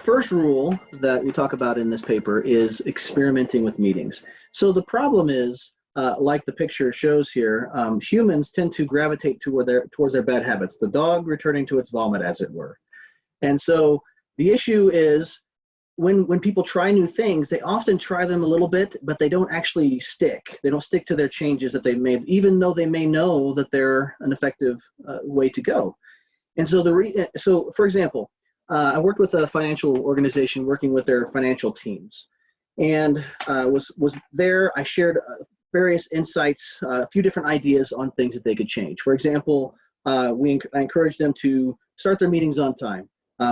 first rule that we talk about in this paper is experimenting with meetings. So the problem is, like the picture shows here, humans tend to gravitate towards their bad habits, the dog returning to its vomit, as it were. And so the issue is when people try new things, they often try them a little bit, but they don't actually stick. They don't stick to their changes that they've made, even though they may know that they're an effective way to go. And so so for example, I worked with a financial organization working with their financial teams, and was there. I shared various insights, a few different ideas on things that they could change. For example, I encouraged them to start their meetings on time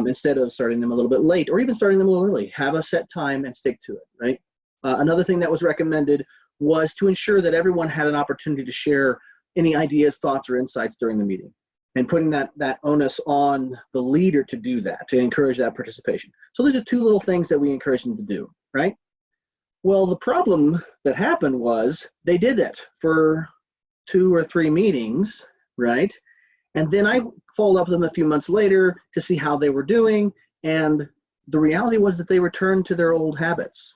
instead of starting them a little bit late, or even starting them a little early. Have a set time and stick to it, right? Another thing that was recommended was to ensure that everyone had an opportunity to share any ideas, thoughts, or insights during the meeting, and putting that onus on the leader to do that, to encourage that participation. So those are two little things that we encourage them to do, right? Well, the problem that happened was they did that for 2 or 3 meetings, right? And then I followed up with them a few months later to see how they were doing, and the reality was that they returned to their old habits.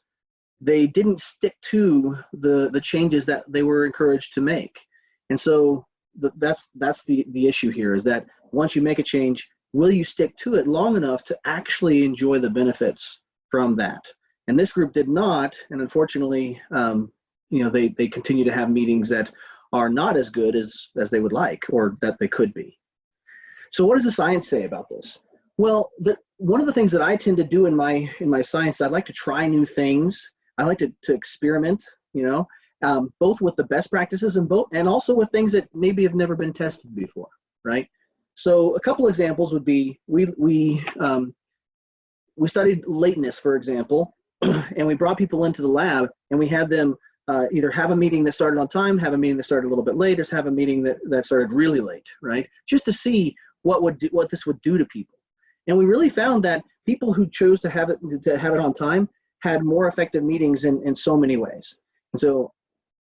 They didn't stick to the changes that they were encouraged to make. And so that's the issue here, is that once you make a change, will you stick to it long enough to actually enjoy the benefits from that? And this group did not, and unfortunately, they continue to have meetings that are not as good as they would like, or that they could be. So what does the science say about this? Well, one of the things that I tend to do in my science, I'd like to try new things. I like to experiment, both with the best practices and also with things that maybe have never been tested before, right? So a couple examples would be, we studied lateness, for example, and we brought people into the lab, and we had them either have a meeting that started on time, have a meeting that started a little bit late, or have a meeting that started really late, right? Just to see what this would do to people. And we really found that people who chose to have it on time had more effective meetings in so many ways. And so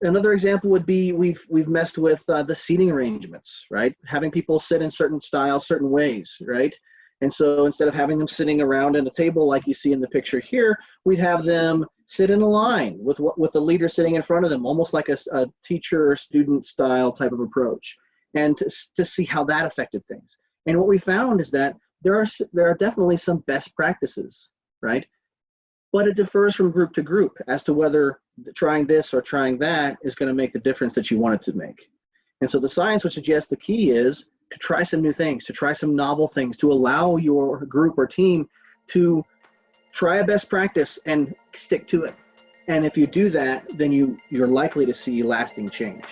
another example would be, we've messed with the seating arrangements, right? Having people sit in certain styles, certain ways, right? And so instead of having them sitting around at a table like you see in the picture here, we'd have them sit in a line with the leader sitting in front of them, almost like a teacher or student style type of approach, and to see how that affected things. And what we found is that there are definitely some best practices, right? But it differs from group to group as to whether trying this or trying that is going to make the difference that you want it to make. And so the science would suggest the key is to try some new things, to try some novel things, to allow your group or team to try a best practice and stick to it. And if you do that, then you're likely to see lasting change.